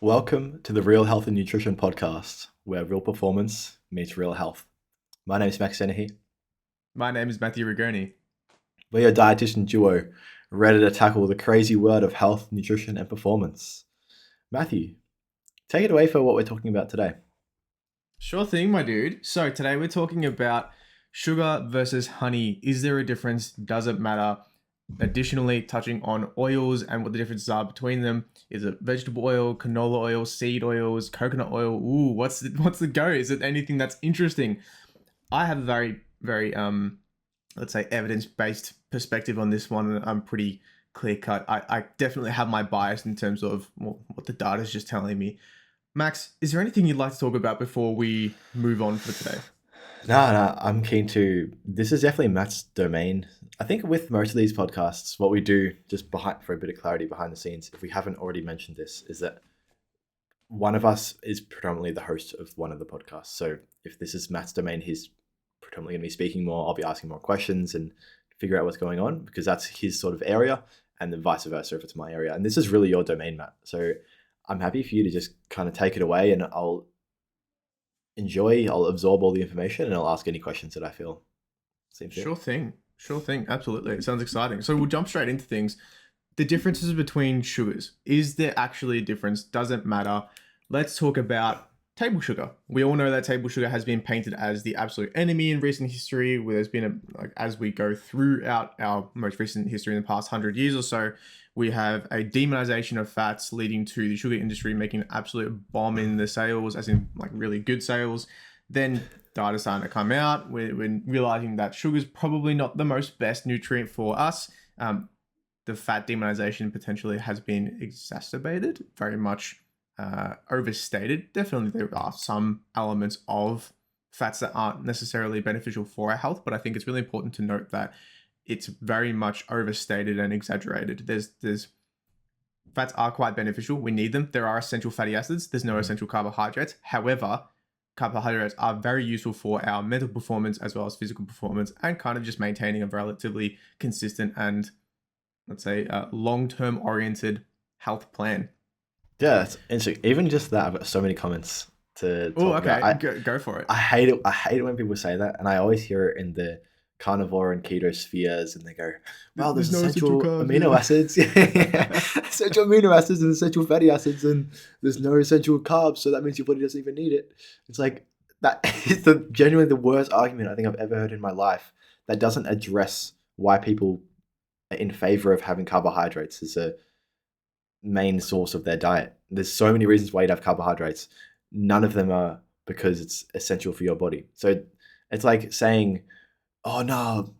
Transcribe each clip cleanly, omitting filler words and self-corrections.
Welcome to the Real Health and Nutrition podcast, where real performance meets real health. My name is Max Senahi. My name is Matthew Rigoni. We're a dietitian duo ready to tackle the crazy world of health, nutrition, and performance. Matthew, take it away for what we're talking about today. Sure thing, my dude. So today we're talking about sugar versus honey. Is there a difference? Does it matter? Additionally, touching on oils and what the differences are between them. Is it vegetable oil, canola oil, seed oils, coconut oil? Ooh, what's the go? Is it anything that's interesting? I have a very let's say evidence-based perspective on this one. I'm pretty clear cut. I definitely have my bias in terms of what the data is just telling me. Max, is there anything you'd like to talk about before we move on for today? No, I'm keen to. This is definitely Matt's domain. I think with most of these podcasts, what we do, just behind for a bit of clarity behind the scenes, if we haven't already mentioned this, is that one of us is predominantly the host of one of the podcasts. So if this is Matt's domain, he's predominantly going to be speaking more. I'll be asking more questions and figure out what's going on because that's his sort of area, and then vice versa if it's my area. And this is really your domain, Matt. So I'm happy for you to just kind of take it away, and I'll absorb all the information, and I'll ask any questions that I feel seem fit. Sure thing. Sure thing. Absolutely. It sounds exciting. So we'll jump straight into things. The differences between sugars. Is there actually a difference? Does it matter? Let's talk about table sugar. We all know that table sugar has been painted as the absolute enemy in recent history. Where there's been as we go throughout our most recent history in the past 100 years or so, we have a demonization of fats leading to the sugar industry making an absolute bomb in the sales, as in like really good sales. Then data starting to come out. We're realizing that sugar is probably not the most best nutrient for us. The fat demonization potentially has been exacerbated, very much overstated. Definitely, there are some elements of fats that aren't necessarily beneficial for our health, but I think it's really important to note that it's very much overstated and exaggerated. There's fats are quite beneficial. We need them. There are essential fatty acids. There's no essential carbohydrates. However, carbohydrates are very useful for our mental performance as well as physical performance and kind of just maintaining a relatively consistent and, let's say, long-term oriented health plan. Yeah, it's interesting. Even just that, I've got so many comments to Oh, talk about. okay. Go for it. I hate it. I hate it when people say that, and I always hear it in the carnivore and keto spheres, and they go, "Well, there's There's no essential essential carbs. amino acids, essential amino acids, and essential fatty acids, and there's no essential carbs, so that means your body doesn't even need it." It's like that is genuinely the worst argument I think I've ever heard in my life. That doesn't address why people are in favor of having carbohydrates as a main source of their diet. There's so many reasons why you'd have carbohydrates. None of them are because it's essential for your body. So it's like saying, "Oh no,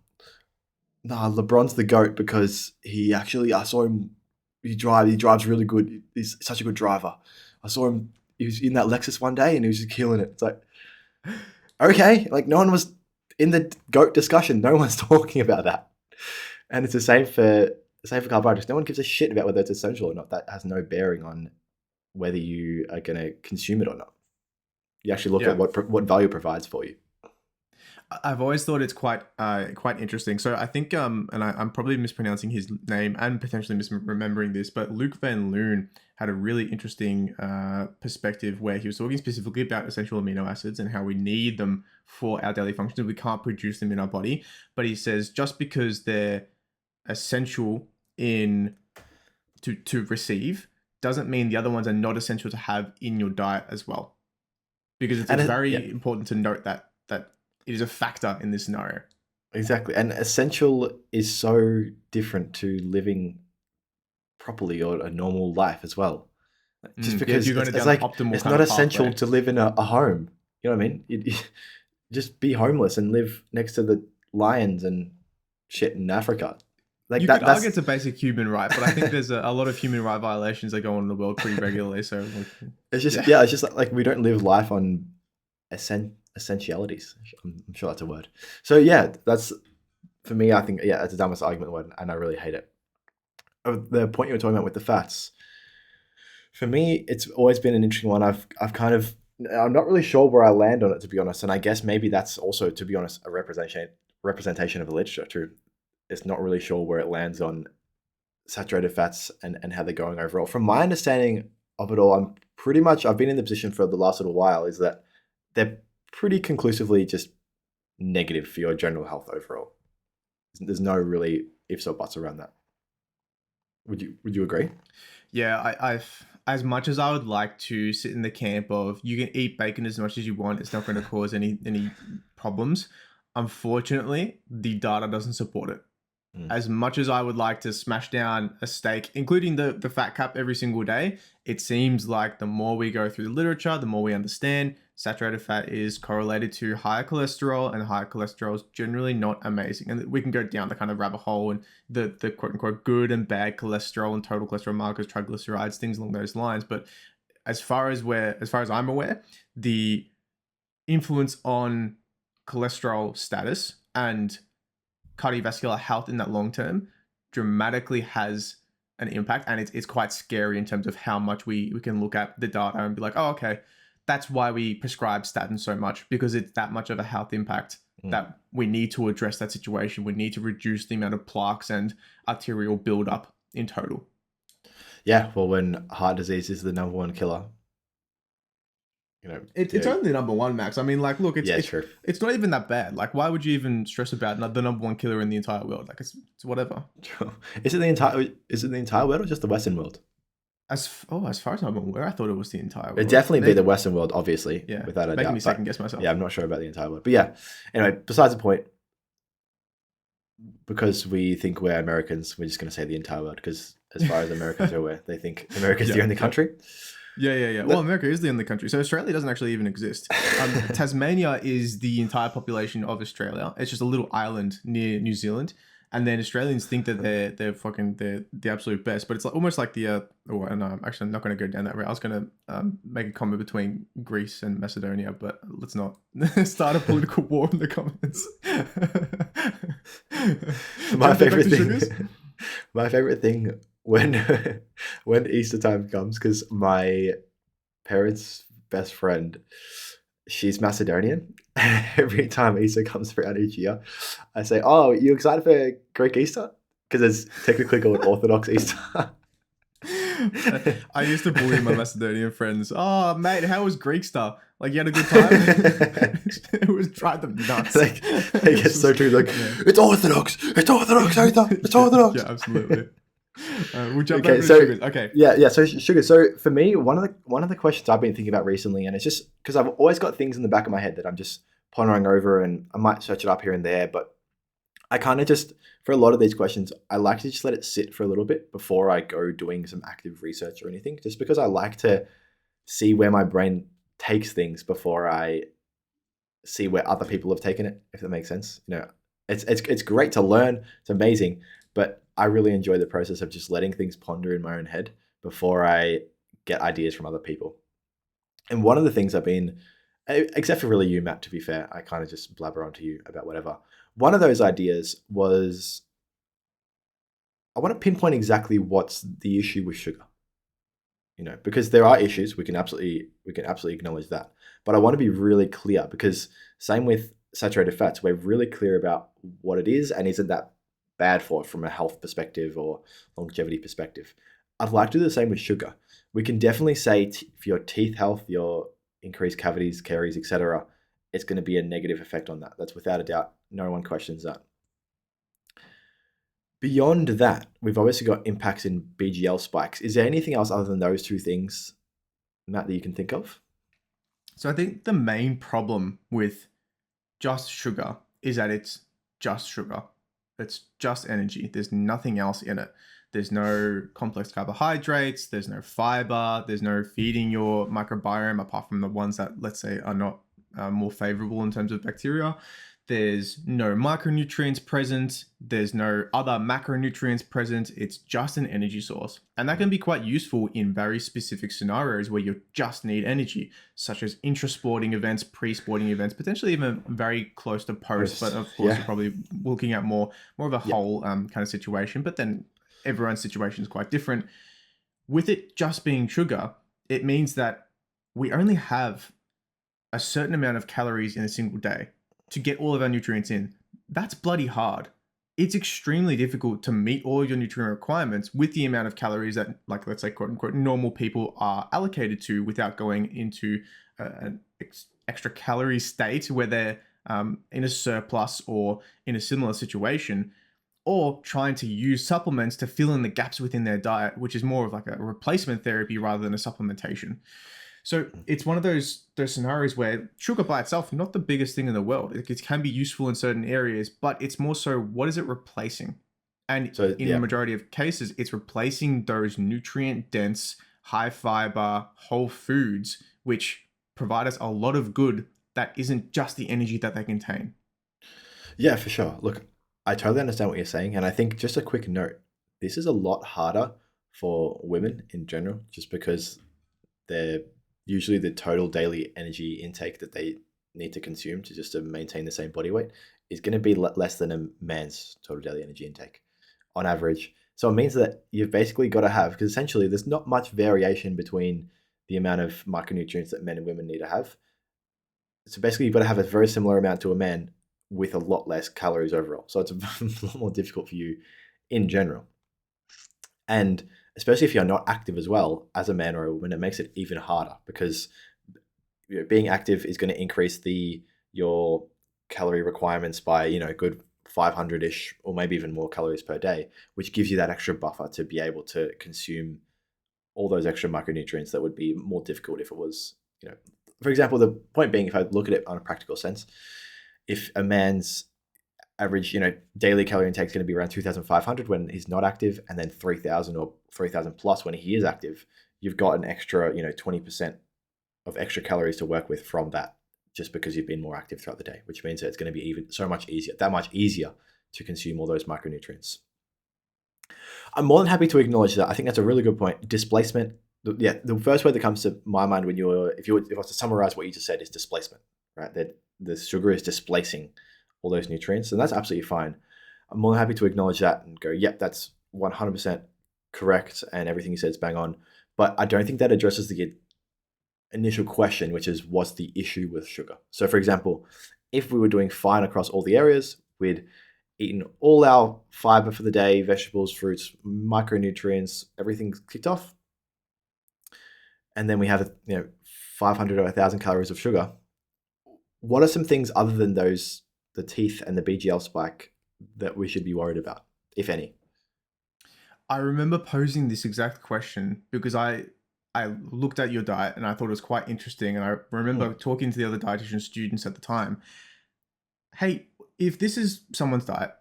LeBron's the GOAT because I saw him. He drives really good. He's such a good driver. I saw him. He was in that Lexus one day and he was just killing it." It's like, okay, like no one was in the GOAT discussion. No one's talking about that, and it's the same for carbohydrates. No one gives a shit about whether it's essential or not. That has no bearing on whether you are going to consume it or not. You actually look at Yeah. what value provides for you. I've always thought it's quite interesting. So I think and I'm probably mispronouncing his name and potentially misremembering this, but Luke Van Loon had a really interesting perspective where he was talking specifically about essential amino acids and how we need them for our daily functions. We can't produce them in our body, but he says just because they're essential in to receive doesn't mean the other ones are not essential to have in your diet as well, because it's Yeah, very important to note that it is a factor in this scenario. exactly. And essential is so different to living properly or a normal life as well. Just Yeah, if because you're going it's down the like optimal it's kind not of essential pathway. to live in a home. You know what I mean? Just be homeless and live next to the lions and shit in Africa. Like You could that. argue That's it's a basic human right, but I think there's a lot of human right violations that go on in the world pretty regularly. So, it's just yeah, yeah. It's just like we don't live life on essentialities. I'm sure that's a word. So yeah, that's for me. I think yeah, that's the dumbest argument word, and I really hate it. The point you were talking about with the fats, for me, it's always been an interesting one. I've kind of I'm not really sure where I land on it, to be honest, and I guess maybe that's also, to be honest, a representation of the literature too. It's not really sure where it lands on saturated fats and how they're going overall. From my understanding of it all, I'm pretty much, I've been in the position for the last little while, is that they're pretty conclusively just negative for your general health overall. There's no really ifs or buts around that. Would you agree? Yeah, I've as much as I would like to sit in the camp of you can eat bacon as much as you want, it's not going to cause any problems. Unfortunately, the data doesn't support it. As much as I would like to smash down a steak, including the fat cap every single day, it seems like the more we go through the literature, the more we understand saturated fat is correlated to higher cholesterol, and higher cholesterol is generally not amazing. And we can go down the kind of rabbit hole and the quote unquote good and bad cholesterol and total cholesterol markers, triglycerides, things along those lines. But as far as I'm aware, the influence on cholesterol status and cardiovascular health in that long term dramatically has an impact, and it's quite scary in terms of how much we can look at the data and be like, oh, okay, that's why we prescribe statins so much, because it's that much of a health impact that we need to address that situation. We need to reduce the amount of plaques and arterial buildup in total. Yeah, well, when heart disease is the number one killer, it's only number one, Max. I mean, like, look, true. It's not even that bad. Like, why would you even stress about the number one killer in the entire world? Like, it's whatever. True. Is it the entire world or just the Western world? As far as I'm aware, I thought it was the entire world. It'd definitely be the Western world, obviously. Yeah, without a doubt. Making me second guess myself. Yeah, I'm not sure about the entire world, but yeah. Anyway, besides the point, because we think we're Americans, we're just going to say the entire world, because as far as Americans are aware, they think America's the only country. Yeah. Well, America is the only country. So Australia doesn't actually even exist. Tasmania is the entire population of Australia. It's just a little island near New Zealand. And then Australians think that they're the absolute best. But it's almost like the... no, actually, I'm not going to go down that route. I was going to make a comment between Greece and Macedonia, but let's not start a political war in the comments. My favorite thing when Easter time comes, because my parents' best friend, she's Macedonian. Every time Easter comes around each year, I say, "Oh, you excited for Greek Easter?" Because it's technically called Orthodox Easter. I used to bully my Macedonian friends. Oh, mate, how was Greek stuff? Like, you had a good time? It was drive them nuts. They get so true. Like, it's Orthodox, Arthur. It's Orthodox. Yeah, absolutely. We'll jump over to sugars. Okay. Yeah. So sugar. So for me, one of the questions I've been thinking about recently, and it's just because I've always got things in the back of my head that I'm just pondering over, and I might search it up here and there, but I kind of just, for a lot of these questions, I like to just let it sit for a little bit before I go doing some active research or anything, just because I like to see where my brain takes things before I see where other people have taken it, if that makes sense. It's great to learn. It's amazing, but I really enjoy the process of just letting things ponder in my own head before I get ideas from other people. And one of the things I've been, except for really you, Matt, to be fair, I kind of just blabber onto you about whatever. One of those ideas was, I want to pinpoint exactly what's the issue with sugar. Because there are issues, we can absolutely acknowledge that. But I want to be really clear, because same with saturated fats, we're really clear about what it is and isn't that bad for it from a health perspective or longevity perspective. I'd like to do the same with sugar. We can definitely say for your teeth health, your increased cavities, caries, etc., it's going to be a negative effect on that. That's without a doubt. No one questions that. Beyond that, we've obviously got impacts in BGL spikes. Is there anything else other than those two things, Matt, that you can think of? So I think the main problem with just sugar is that it's just sugar. It's just energy. There's nothing else in it. There's no complex carbohydrates. There's no fiber. There's no feeding your microbiome, apart from the ones that, let's say, are not more favorable in terms of bacteria. There's no micronutrients present. There's no other macronutrients present. It's just an energy source. And that can be quite useful in very specific scenarios where you just need energy, such as intra-sporting events, pre-sporting events, potentially even very close to post. But of course, you're probably looking at more of a whole kind of situation. But then everyone's situation is quite different. With it just being sugar, it means that we only have a certain amount of calories in a single day to get all of our nutrients in. That's bloody hard. it's extremely difficult to meet all of your nutrient requirements with the amount of calories that, like, let's say, quote unquote, normal people are allocated to without going into an extra calorie state where they're in a surplus or in a similar situation, or trying to use supplements to fill in the gaps within their diet, which is more of like a replacement therapy rather than a supplementation. So it's one of those scenarios where sugar by itself, not the biggest thing in the world. It can be useful in certain areas, but it's more so what is it replacing? And So in the yeah, majority of cases, it's replacing those nutrient dense, high fiber, whole foods, which provide us a lot of good that isn't just the energy that they contain. yeah, for sure. Look, I totally understand what you're saying, and I think just a quick note: this is a lot harder for women in general, just because they're usually the total daily energy intake that they need to consume to just to maintain the same body weight is going to be less than a man's total daily energy intake on average. So it means that you've basically got to have, because essentially there's not much variation between the amount of micronutrients that men and women need to have. So basically, you've got to have a very similar amount to a man with a lot less calories overall. So it's a lot more difficult for you in general. And especially if you're not active as well as a man or a woman, it makes it even harder because being active is going to increase your calorie requirements by a good 500-ish or maybe even more calories per day, which gives you that extra buffer to be able to consume all those extra micronutrients that would be more difficult if it was, for example, the point being, if I look at it on a practical sense, if a man's average, daily calorie intake is going to be around 2,500 when he's not active, and then 3,000 or 3,000 plus when he is active, you've got an extra, 20% of extra calories to work with from that, just because you've been more active throughout the day, which means that it's going to be even so much easier, that much easier to consume all those micronutrients. I'm more than happy to acknowledge that. I think that's a really good point. Displacement. Yeah, the first word that comes to my mind if I was to summarize what you just said is displacement, right? That the sugar is displacing all those nutrients, and that's absolutely fine. I'm more than happy to acknowledge that and go, yep, that's 100% correct, and everything you said is bang on. But I don't think that addresses the initial question, which is what's the issue with sugar? So, for example, if we were doing fine across all the areas, we'd eaten all our fiber for the day, vegetables, fruits, micronutrients, everything's kicked off, and then we have 500 or 1,000 calories of sugar. What are some things other than those, the teeth and the BGL spike, that we should be worried about, if any? I remember posing this exact question because I looked at your diet and I thought it was quite interesting. And I remember talking to the other dietitian students at the time. Hey, if this is someone's diet,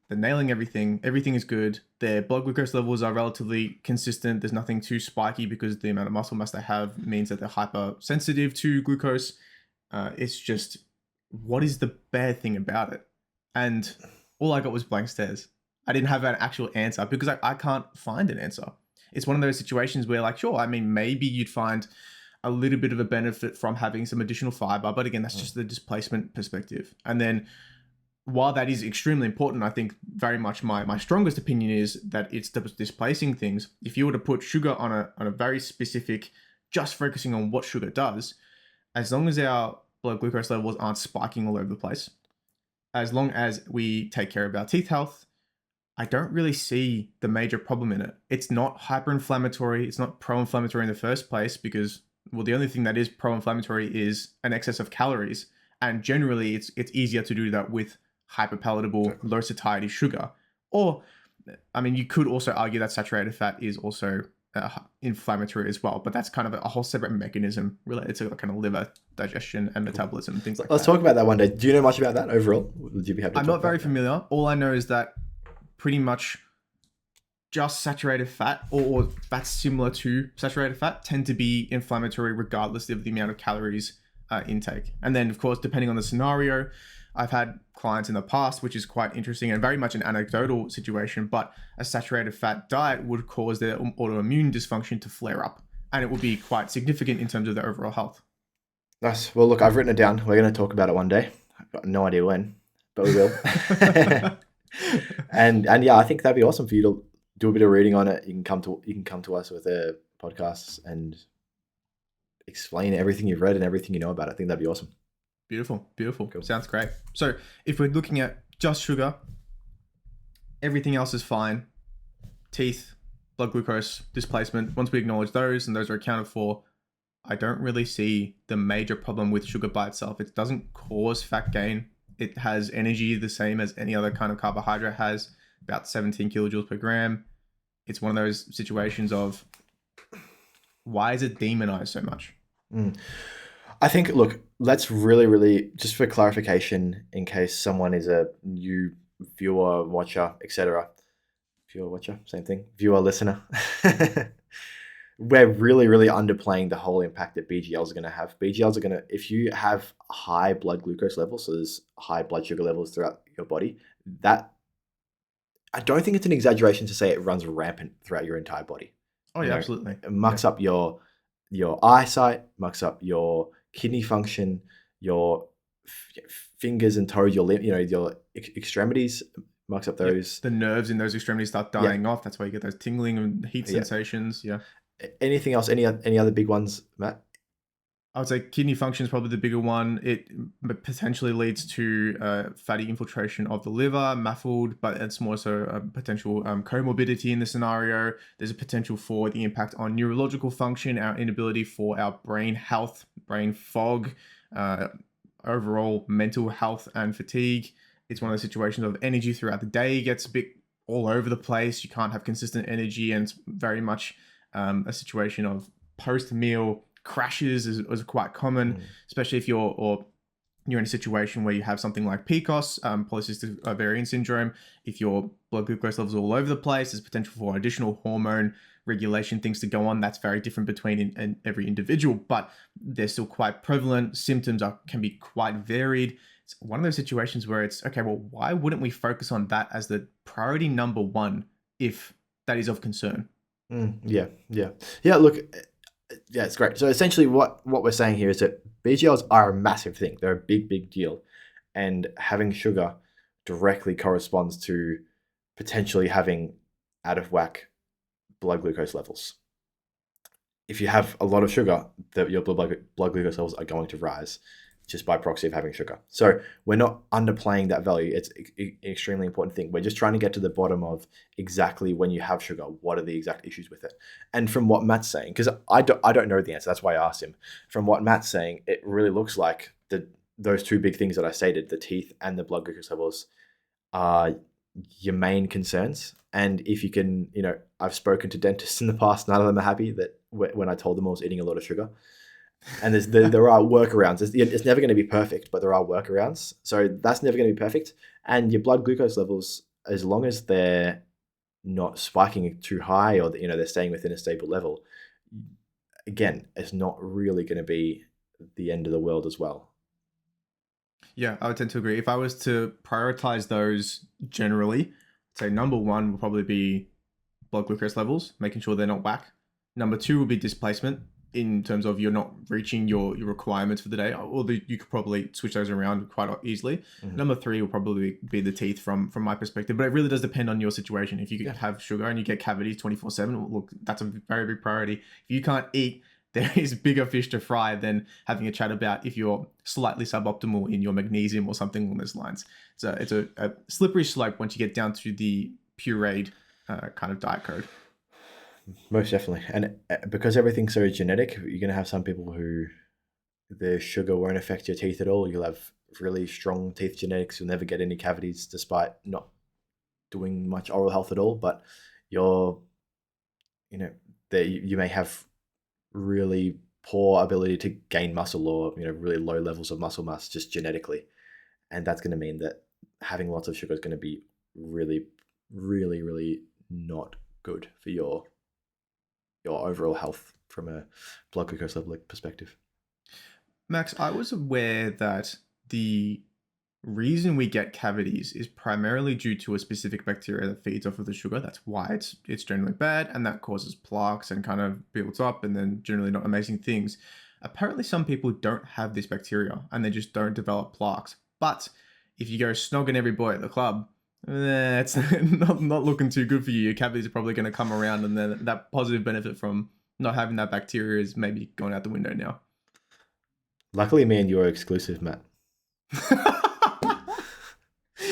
they're nailing everything, everything is good, their blood glucose levels are relatively consistent, there's nothing too spiky because the amount of muscle mass they have means that they're hypersensitive to glucose. It's just, what is the bad thing about it? And all I got was blank stares. I didn't have an actual answer because I can't find an answer. It's one of those situations where, like, sure, I mean, maybe you'd find a little bit of a benefit from having some additional fiber, but again, that's just the displacement perspective. And then while that is extremely important, I think very much my strongest opinion is that it's displacing things. If you were to put sugar on a very specific, just focusing on what sugar does, as long as our blood glucose levels aren't spiking all over the place, as long as we take care of our teeth health, I don't really see the major problem in it. It's not hyper-inflammatory. It's not pro-inflammatory in the first place because, well, the only thing that is pro-inflammatory is an excess of calories. And generally, it's easier to do that with hyperpalatable, low satiety sugar. Or, I mean, you could also argue that saturated fat is also inflammatory as well, but that's kind of a whole separate mechanism related to kind of liver digestion and metabolism and things like Let's that. talk about that one day. Do you know much about that overall? Would you be happy to I'm talk not very about that? familiar. All I know is that pretty much just saturated fat or fats similar to saturated fat tend to be inflammatory regardless of the amount of calories intake. And then, of course, depending on the scenario, I've had clients in the past, which is quite interesting and very much an anecdotal situation, but a saturated fat diet would cause their autoimmune dysfunction to flare up. And it would be quite significant in terms of their overall health. Nice. Well, look, I've written it down. We're going to talk about it one day. I've got no idea when, but we will. and yeah, I think that'd be awesome for you to do a bit of reading on it. You can come to us with a podcast and explain everything you've read and everything you know about it. I think that'd be awesome. Beautiful. Cool. Sounds great. So if we're looking at just sugar, Everything else is fine. Teeth, blood glucose, displacement. Once we acknowledge those and those are accounted for, I don't really see the major problem with sugar by itself. It doesn't cause fat gain. It has energy the same as any other kind of carbohydrate has, about 17 kilojoules per gram. It's one of those situations of why is it demonized so much? Mm. I think, look, let's really, just for clarification, in case someone is a new viewer, watcher, etc. Viewer, watcher, same thing. Viewer, listener. We're really underplaying the whole impact that BGLs are going to have. BGLs are going to, if you have high blood glucose levels, so there's high blood sugar levels throughout your body, that I don't think it's an exaggeration to say it runs rampant throughout your entire body. Oh, yeah, absolutely. It mucks up your eyesight, mucks up your kidney function, your fingers and toes, your your extremities, mucks up those. The nerves in those extremities start dying off. That's why you get those tingling and heat sensations. Yeah. Anything else? Any other big ones, Matt? I would say kidney function is probably the bigger one. It potentially leads to fatty infiltration of the liver, muffled, but it's more so a potential comorbidity in the scenario. There's a potential for the impact on neurological function, our inability for our brain health, brain fog, overall mental health and fatigue. It's one of those situations of energy throughout the day gets a bit all over the place. You can't have consistent energy, and it's very much a situation of post-meal crashes is quite common, especially if you're in a situation where you have something like PCOS, polycystic ovarian syndrome. If your blood glucose levels are all over the place, there's potential for additional hormone regulation things to go on. That's very different between every individual, but they're still quite prevalent. Symptoms can be quite varied. It's one of those situations where it's, okay, well, why wouldn't we focus on that as the priority number one if that is of concern? Yeah. Look, yeah, it's great. So essentially, what we're saying here is that BGLs are a massive thing. They're a big deal, and having sugar directly corresponds to potentially having out of whack blood glucose levels. If you have a lot of sugar, your blood glucose levels are going to rise just by proxy of having sugar. So we're not underplaying that value. It's an extremely important thing. We're just trying to get to the bottom of exactly when you have sugar, what are the exact issues with it. And from what Matt's saying, because I don't know the answer, that's why I asked him. From what Matt's saying, it really looks like those two big things that I stated, the teeth and the blood glucose levels, are your main concerns. And if you can, I've spoken to dentists in the past, none of them are happy that when I told them I was eating a lot of sugar. And there are workarounds. It's never going to be perfect, but there are workarounds. So that's never going to be perfect. And your blood glucose levels, as long as they're not spiking too high, or they're staying within a stable level, again, it's not really going to be the end of the world as well. Yeah, I would tend to agree. If I was to prioritize those generally, I'd say number one would probably be blood glucose levels, making sure they're not whack. Number two would be displacement, in terms of you're not reaching your requirements for the day, although you could probably switch those around quite easily. Number three will probably be the teeth from my perspective, but it really does depend on your situation. If you could have sugar and you get cavities 24/7, look, that's a very big priority. If you can't eat, there is bigger fish to fry than having a chat about if you're slightly suboptimal in your magnesium or something along those lines. So it's a slippery slope once you get down to the pureed kind of diet code. Most definitely. And because everything's so genetic, you're going to have some people who their sugar won't affect your teeth at all. You'll have really strong teeth genetics. You'll never get any cavities despite not doing much oral health at all. But you may have really poor ability to gain muscle, or really low levels of muscle mass just genetically. And that's going to mean that having lots of sugar is going to be really not good for your overall health from a blood glucose level perspective. Max, I was aware that the reason we get cavities is primarily due to a specific bacteria that feeds off of the sugar. That's why it's generally bad, and that causes plaques and kind of builds up, and then generally not amazing things. Apparently, some people don't have this bacteria and they just don't develop plaques. But if you go snogging every boy at the club, it's not looking too good for you. Your cavities are probably going to come around, and then that positive benefit from not having that bacteria is maybe going out the window now. Luckily, me and you are exclusive, Matt.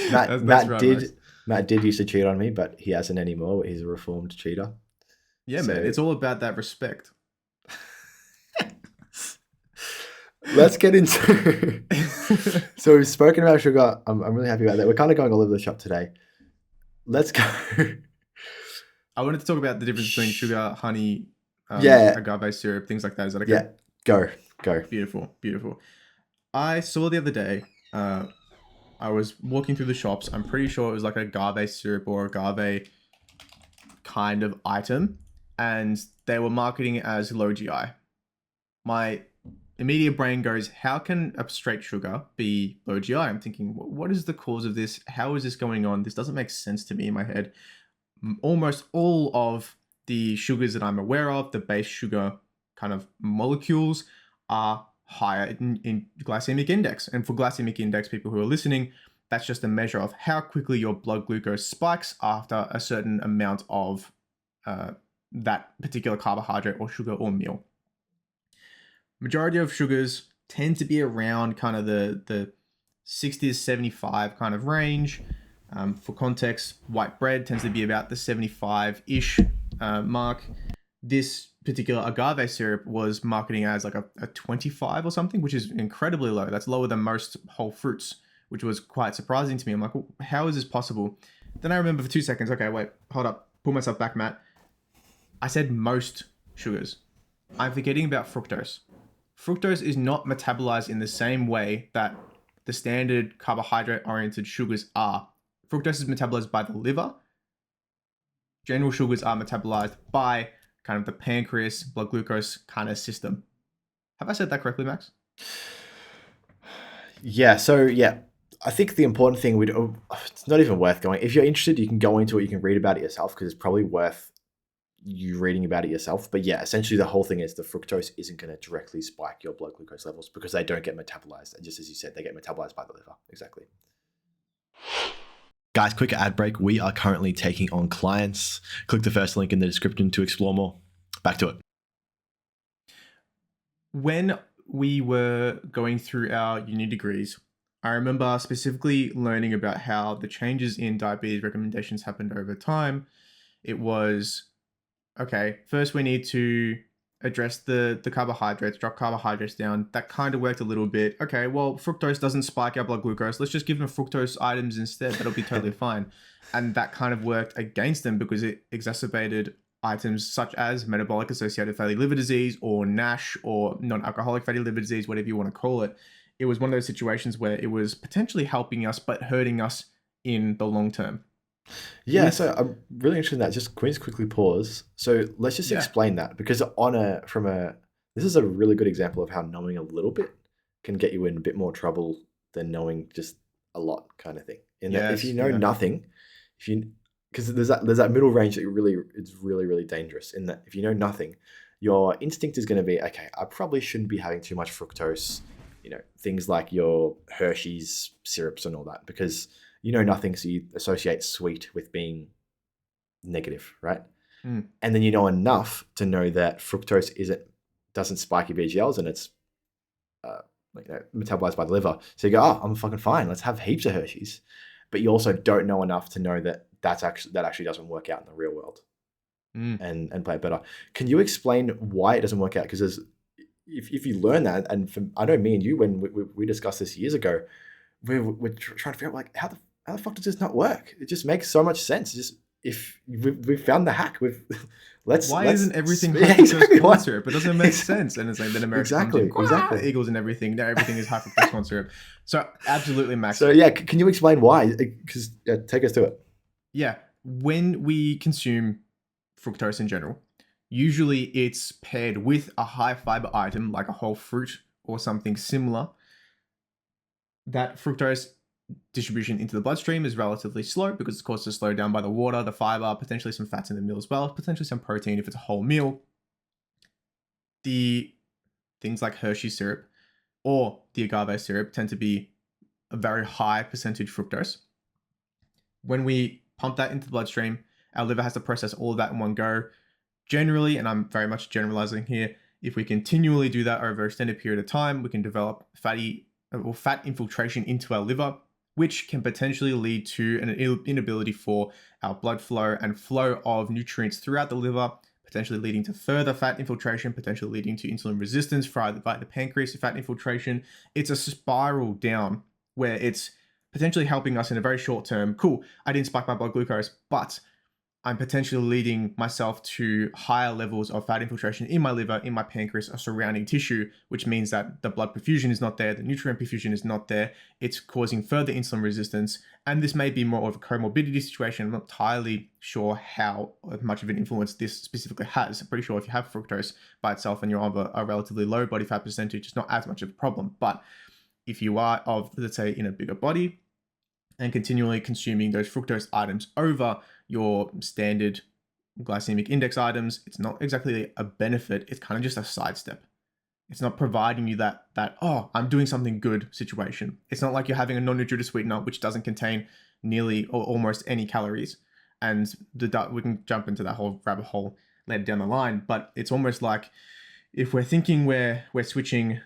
That's Matt right, did Max. Matt did used to cheat on me, but he hasn't anymore. He's a reformed cheater. Yeah, man. So It's all about that respect. let's get into. So we've spoken about sugar. I'm really happy about that. We're kind of going all over the shop today. Let's go. I wanted to talk about the difference between sugar, honey, Yeah, agave syrup, things like that. Is that okay? yeah. Go. Beautiful, beautiful. I saw the other day, I was walking through the shops. I'm pretty sure it was like agave syrup or agave kind of item, and they were marketing it as low GI. My immediate brain goes, how can a straight sugar be low GI? I'm thinking, what is the cause of this? How is this going on? This doesn't make sense to me in my head. Almost all of the sugars that I'm aware of, the base sugar kind of molecules, are higher in glycemic index. And for glycemic index, people who are listening, that's just a measure of how quickly your blood glucose spikes after a certain amount of that particular carbohydrate or sugar or meal. Majority of sugars tend to be around kind of the 60 to 75 kind of range. For context, white bread tends to be about the 75-ish mark. This particular agave syrup was marketing as like a 25 or something, which is incredibly low. That's lower than most whole fruits, which was quite surprising to me. I'm like, well, how is this possible? Then I remember for 2 seconds, okay, wait, hold up, pull myself back, Matt. I said most sugars. I'm forgetting about fructose. Fructose is not metabolized in the same way that the standard carbohydrate-oriented sugars are. Fructose is metabolized by the liver. General sugars are metabolized by kind of the pancreas, blood glucose kind of system. Have I said that correctly, Max? Yeah. So yeah, I think the important thing it's not even worth going. If you're interested, you can go into it. You can read about it yourself because it's probably worth you reading about it yourself. But yeah, essentially the whole thing is the fructose isn't going to directly spike your blood glucose levels because they don't get metabolized. And just as you said, they get metabolized by the liver. Exactly. Guys, quick ad break. We are currently taking on clients. Click the first link in the description to explore more. Back to it. When we were going through our uni degrees, I remember specifically learning about how the changes in diabetes recommendations happened over time. It was, okay, first we need to address the carbohydrates, drop carbohydrates down. That kind of worked a little bit. Okay, well, fructose doesn't spike our blood glucose. Let's just give them fructose items instead. That'll be totally fine. And that kind of worked against them because it exacerbated items such as metabolic associated fatty liver disease or NASH or non-alcoholic fatty liver disease, whatever you want to call it. It was one of those situations where it was potentially helping us but hurting us in the long term. Yeah, so I'm really interested in that. Just can we just quickly pause? So let's just Yeah. explain that because this is a really good example of how knowing a little bit can get you in a bit more trouble than knowing just a lot kind of thing. In that if Yes, you know yeah. nothing, because there's that middle range that it's really dangerous. In that if you know nothing, your instinct is going to be, okay, I probably shouldn't be having too much fructose, things like your Hershey's syrups and all that, because you know nothing, so you associate sweet with being negative, right? Mm. And then you know enough to know that fructose doesn't spike your VGLs and it's metabolized by the liver. So you go, oh, I'm fucking fine. Let's have heaps of Hershey's. But you also don't know enough to know that that actually doesn't work out in the real world and play it better. Can you explain why it doesn't work out? Because if you learn that, and I know me and you, when we discussed this years ago, we're trying to figure out like how the fuck does this not work? It just makes so much sense. Just if we've found the hack, Isn't everything yeah, high fructose corn syrup? It doesn't make sense. And it's like then America exactly. Eagles and everything. Now everything is high fructose corn syrup. So absolutely, Max. So yeah, can you explain why? Because take us to it. Yeah, when we consume fructose in general, usually it's paired with a high fiber item like a whole fruit or something similar. That fructose distribution into the bloodstream is relatively slow because it's caused to slow down by the water, the fiber, potentially some fats in the meal as well, potentially some protein if it's a whole meal. The things like Hershey syrup or the agave syrup tend to be a very high percentage fructose. When we pump that into the bloodstream, our liver has to process all of that in one go. Generally, and I'm very much generalizing here, if we continually do that over an extended period of time, we can develop fat infiltration into our liver, which can potentially lead to an inability for our blood flow and flow of nutrients throughout the liver, potentially leading to further fat infiltration, potentially leading to insulin resistance via the pancreas fat infiltration. It's a spiral down where it's potentially helping us in a very short term. Cool, I didn't spike my blood glucose, but I'm potentially leading myself to higher levels of fat infiltration in my liver, in my pancreas, or surrounding tissue, which means that the blood perfusion is not there, the nutrient perfusion is not there. It's causing further insulin resistance. And this may be more of a comorbidity situation. I'm not entirely sure how much of an influence this specifically has. I'm pretty sure if you have fructose by itself and you're of a relatively low body fat percentage, it's not as much of a problem. But if you are of, let's say, in a bigger body and continually consuming those fructose items over your standard glycemic index items, it's not exactly a benefit. It's kind of just a sidestep. It's not providing you that oh, I'm doing something good situation. It's not like you're having a non-nutritive sweetener which doesn't contain nearly or almost any calories. And we can jump into that whole rabbit hole later down the line. But it's almost like if we're thinking we're switching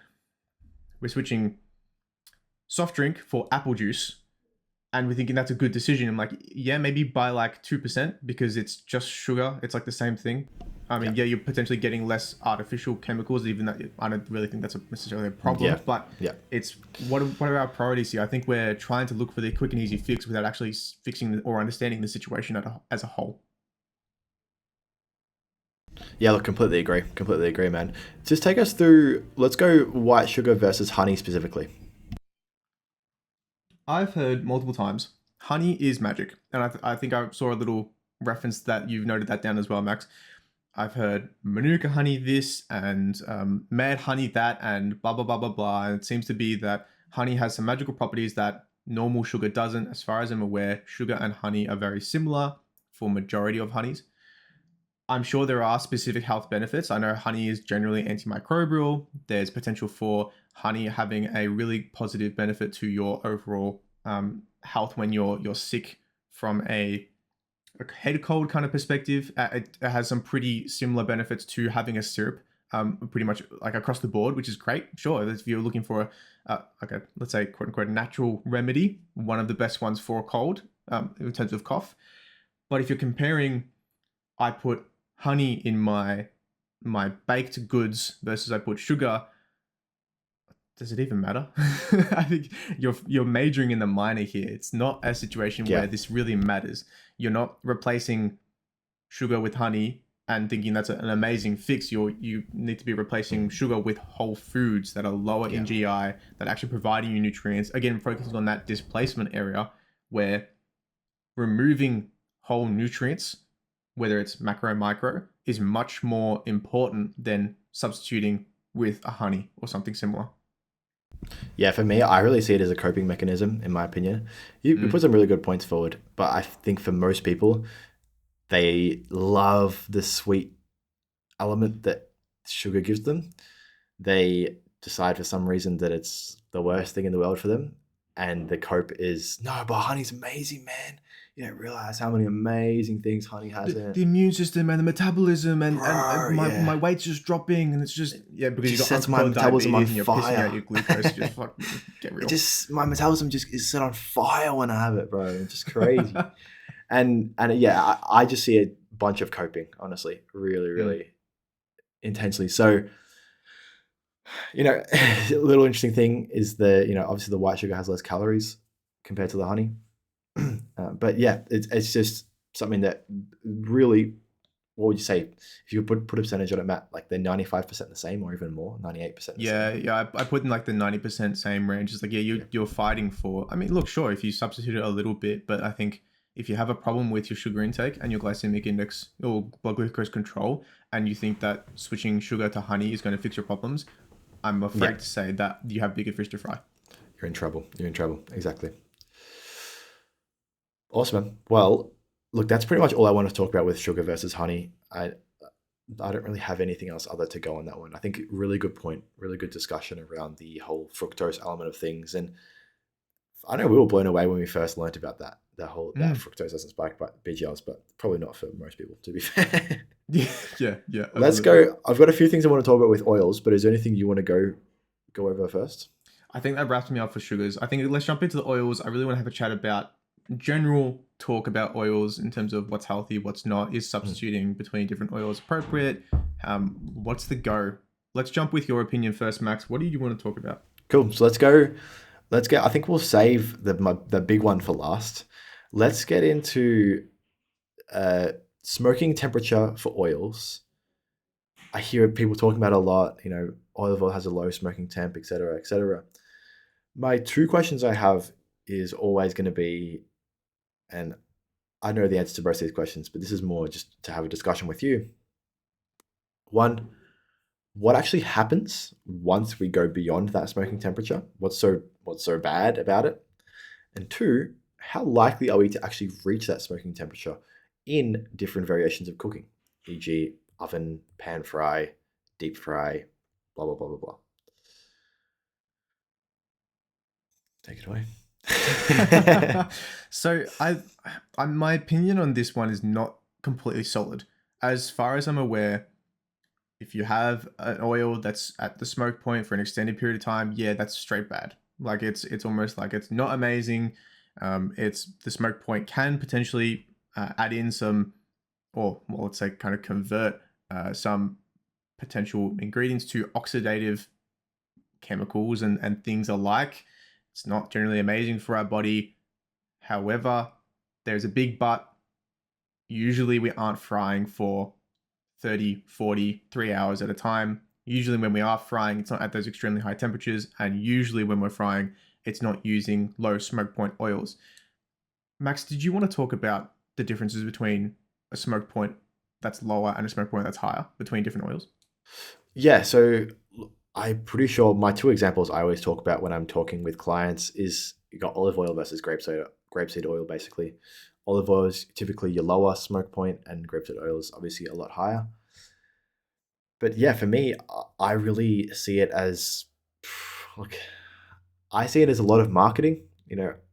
soft drink for apple juice, and we're thinking that's a good decision. I'm like, yeah, maybe buy like 2% because it's just sugar. It's like the same thing. I mean, yeah, you're potentially getting less artificial chemicals, even that I don't really think that's necessarily a problem. But it's what are our priorities here? I think we're trying to look for the quick and easy fix without actually fixing or understanding the situation as a whole. Yeah, look, completely agree, man. Just take us through, let's go white sugar versus honey specifically. I've heard multiple times, honey is magic. And I think I saw a little reference that you've noted that down as well, Max. I've heard Manuka honey this and mad honey that and blah, blah, blah, blah, blah. And it seems to be that honey has some magical properties that normal sugar doesn't. As far as I'm aware, sugar and honey are very similar for majority of honeys. I'm sure there are specific health benefits. I know honey is generally antimicrobial. There's potential for honey having a really positive benefit to your overall health when you're sick from a head cold kind of perspective. It has some pretty similar benefits to having a syrup, pretty much like across the board, which is great. Sure, if you're looking for let's say quote unquote natural remedy, one of the best ones for a cold in terms of cough. But if you're comparing, I put honey in my baked goods versus I put sugar, does it even matter? I think you're majoring in the minor here. It's not a situation where this really matters. You're not replacing sugar with honey and thinking that's an amazing fix. You need to be replacing sugar with whole foods that are lower in GI, that are actually providing you nutrients. Again, focusing on that displacement area where removing whole nutrients, whether it's macro, micro, is much more important than substituting with a honey or something similar. Yeah, for me, I really see it as a coping mechanism, in my opinion. You put some really good points forward, but I think for most people, they love the sweet element that sugar gives them. They decide for some reason that it's the worst thing in the world for them. And the cope is, no, but honey's amazing, man. You don't realize how many amazing things honey has in it. The immune system and the metabolism and my weight's just dropping, and it's just because you got sets my metabolism on you're fire. Pissing out your glucose. Just fuck, get real. My metabolism just is set on fire when I have it, bro. It's just crazy. and yeah, I just see a bunch of coping, honestly, really, really intensely. So, a little interesting thing is obviously the white sugar has less calories compared to the honey. But yeah, it's just something that really, what would you say if you put a percentage on it, Matt? Like they're 95% the same, or even more, 98% the same. Yeah. I put in like the 90% same range. It's like you're fighting for. I mean, look, sure, if you substitute it a little bit, but I think if you have a problem with your sugar intake and your glycemic index or blood glucose control, and you think that switching sugar to honey is going to fix your problems, I'm afraid to say that you have bigger fish to fry. You're in trouble. Exactly. Awesome, man. Well, look, that's pretty much all I want to talk about with sugar versus honey. I don't really have anything else other to go on that one. I think really good point, really good discussion around the whole fructose element of things. And I know we were blown away when we first learned about that fructose doesn't spike BGLs, but probably not for most people, to be fair. Yeah. Let's go. I've got a few things I want to talk about with oils, but is there anything you want to go over first? I think that wraps me up for sugars. I think let's jump into the oils. I really want to have a chat about general talk about oils in terms of what's healthy, what's not. Is Mm. substituting between different oils appropriate? What's the go? Let's jump with your opinion first, Max. What do you want to talk about? Cool. So let's go. Let's get. I think we'll save the big one for last. Let's get into uh, smoking temperature for oils. I hear people talking about it a lot. Olive oil has a low smoking temp, etc., etc. My two questions I have is always going to be, and I know the answer to both these questions, but this is more just to have a discussion with you. One, what actually happens once we go beyond that smoking temperature? What's so bad about it? And two, how likely are we to actually reach that smoking temperature in different variations of cooking, e.g., oven, pan fry, deep fry, blah blah blah blah blah. Take it away. So my opinion on this one is not completely solid. As far as I'm aware, if you have an oil that's at the smoke point for an extended period of time, yeah, that's straight bad. Like it's almost like it's not amazing. It's the smoke point can potentially add in some, or well, let's say kind of convert some potential ingredients to oxidative chemicals and things alike. It's not generally amazing for our body. However, there's a big but. Usually we aren't frying for 30, 40, 3 hours at a time. Usually when we are frying, it's not at those extremely high temperatures. And usually when we're frying, it's not using low smoke point oils. Max, did you want to talk about the differences between a smoke point that's lower and a smoke point that's higher between different oils? Yeah, so I'm pretty sure my two examples I always talk about when I'm talking with clients is you got olive oil versus grapeseed oil, basically. Olive oil is typically your lower smoke point, and grapeseed oil is obviously a lot higher. But yeah, for me, I really see it as, look, I see it as a lot of marketing.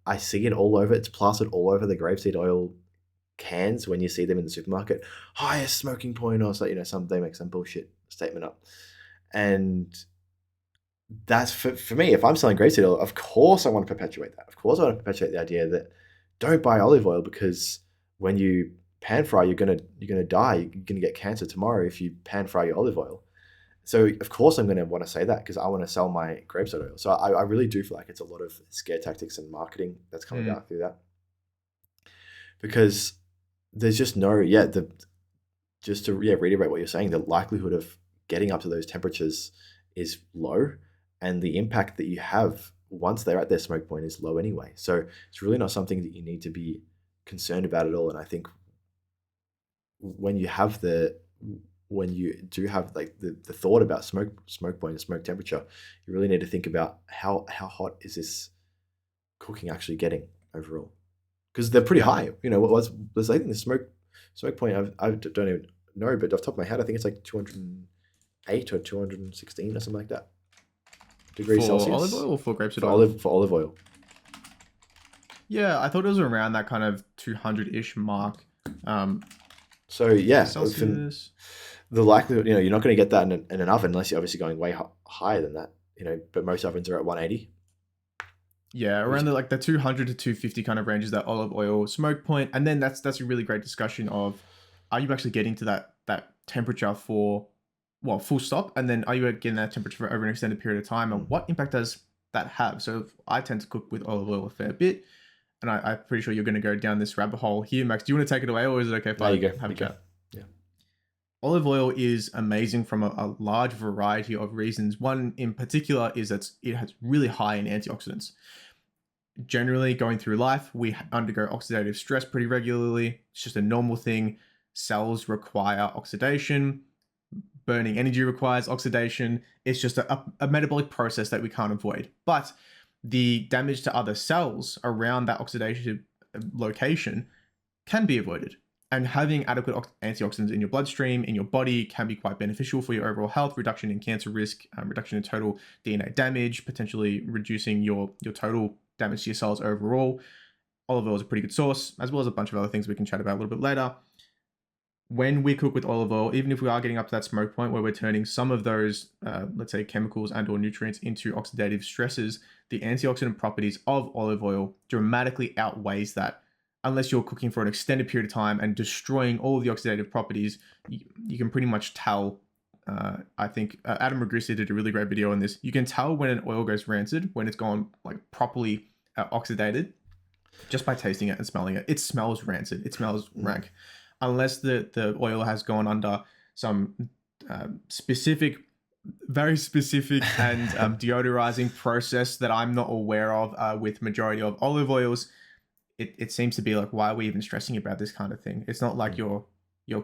I see it all over. It's plastered all over the grapeseed oil cans when you see them in the supermarket. Highest smoking point, or so, some they make some bullshit statement up. And that's for me. If I'm selling grapeseed oil, of course I want to perpetuate that. Of course I want to perpetuate the idea that don't buy olive oil, because when you pan fry, you're gonna die. You're gonna get cancer tomorrow if you pan fry your olive oil. So of course I'm gonna want to say that, because I want to sell my grapeseed oil. So I really do feel like it's a lot of scare tactics and marketing that's come Mm. about through that, because there's just no just to reiterate what you're saying, the likelihood of getting up to those temperatures is low, and the impact that you have once they're at their smoke point is low anyway. So it's really not something that you need to be concerned about at all. And I think when you have when you do have like the thought about smoke point and smoke temperature, you really need to think about how hot is this cooking actually getting overall, because they're pretty Yeah. high. What was I think the smoke point, I don't even know, but off the top of my head I think it's like 208 or 216 or something like that degrees For olive Celsius oil or for grapeseed for oil? olive oil. Yeah, I thought it was around that kind of 200-ish mark. Um, So yeah, Celsius. the likelihood, you're not going to get that in an oven unless you're obviously going way higher than that. But most ovens are at 180. Yeah, around the 200 to 250 kind of range is that olive oil smoke point, and then that's a really great discussion of, are you actually getting to that temperature for, well, full stop, and then are you getting that temperature for over an extended period of time, and what impact does that have? So I tend to cook with olive oil a fair bit, and I'm pretty sure you're going to go down this rabbit hole here, Max. Do you want to take it away, or is it okay if There I you go. have a You go. chat? Yeah. Olive oil is amazing from a large variety of reasons. One in particular is that it has really high in antioxidants. Generally, going through life, we undergo oxidative stress pretty regularly. It's just a normal thing. Cells require oxidation. Burning energy requires oxidation. It's just a metabolic process that we can't avoid. But the damage to other cells around that oxidation location can be avoided. And having adequate antioxidants in your bloodstream, in your body, can be quite beneficial for your overall health, reduction in cancer risk, reduction in total DNA damage, potentially reducing your total damage to your cells overall. Olive oil is a pretty good source, as well as a bunch of other things we can chat about a little bit later. when we cook with olive oil, even if we are getting up to that smoke point where we're turning some of those, let's say, chemicals and or nutrients into oxidative stresses, the antioxidant properties of olive oil dramatically outweighs that. Unless you're cooking for an extended period of time and destroying all of the oxidative properties, you can pretty much tell. I think Adam Ragusea did a really great video on this. You can tell when an oil goes rancid, when it's gone like properly oxidated, just by tasting it and smelling it. It smells rancid. It smells rank. Unless the oil has gone under some specific, very specific and deodorizing process that I'm not aware of with majority of olive oils, it seems to be like, why are we even stressing about this kind of thing? It's not like you're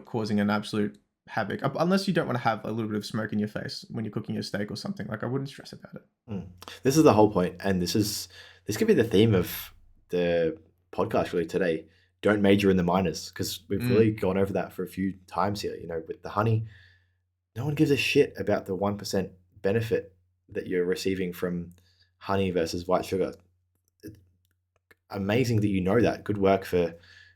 causing an absolute havoc, unless you don't want to have a little bit of smoke in your face when you're cooking your steak or something. Like, I wouldn't stress about it. This is the whole point, and this could be the theme of the podcast really today. Don't major in the minors, because we've really gone over that for a few times here. You know, with the honey, no one gives a shit about the 1% benefit that you're receiving from honey versus white sugar. Amazing that you know that. Good work for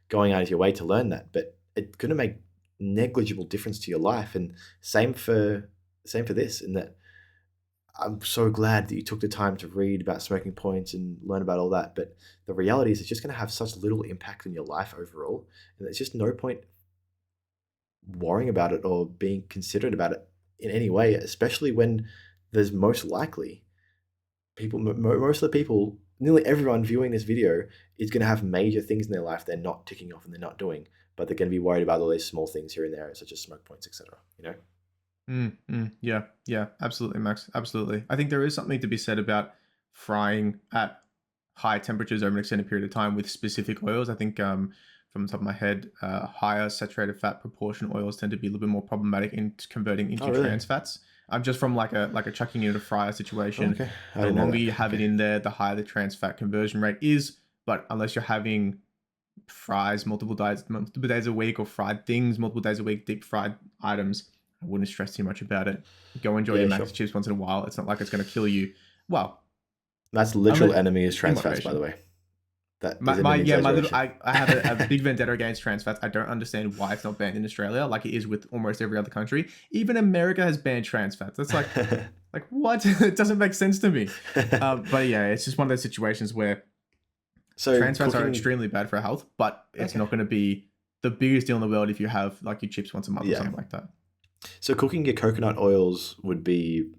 going out of your way to learn that, but it's going to make negligible difference to your life. And same for this, in that I'm so glad that you took the time to read about smoking points and learn about all that. But the reality is it's just going to have such little impact on your life overall. And there's just no point worrying about it or being considerate about it in any way, especially when there's most likely people, most of the people, nearly everyone viewing this video is going to have major things in their life they're not ticking off and they're not doing, but they're going to be worried about all these small things here and there, such as smoke points, etc. You know? Yeah, absolutely, Max. Absolutely. I think there is something to be said about frying at high temperatures over an extended period of time with specific oils. I think from the top of my head, higher saturated fat proportion oils tend to be a little bit more problematic in converting into trans fats. Just from like a chucking in a fryer situation. Okay. The longer you have it in there, the higher the trans fat conversion rate is. But unless you're having fries multiple days a week, or fried things multiple days a week, deep fried items, I wouldn't stress too much about it. Go enjoy your mac and chips once in a while. It's not like it's going to kill you. Well, that's literal enemy is trans fats, by the way. That I have a big vendetta against trans fats. I don't understand why it's not banned in Australia, like it is with almost every other country. Even America has banned trans fats. That's like, like what? It doesn't make sense to me. But yeah, it's just one of those situations where trans fats are extremely bad for our health, but it's not going to be the biggest deal in the world if you have like your chips once a month or something like that. So cooking your coconut oils would be